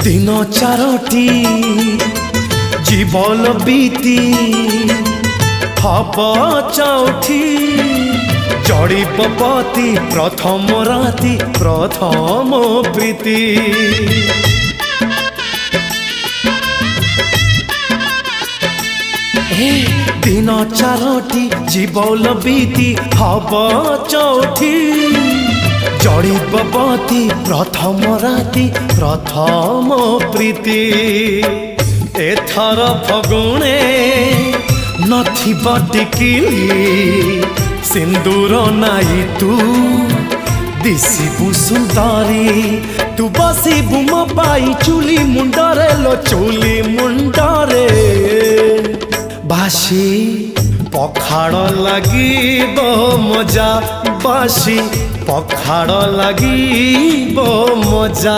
दिन चारोटी जीवन बीती हब चौठी जड़िब पति प्रथम राति प्रथम प्रीति दिन चारोटी जीवन बीती हब चौठी जड़िब पति प्रथम राति प्रथम प्रीति एथर फगुणे नथिब टिकिली सिंदूर नाई तू दिशिबु सुंदरी तू बसिबु मो पाई चुली मुंडरे लो चुली मुंडरे बासी पखाड़ लागिब मजा बासी पखाड़ लागिब मजा।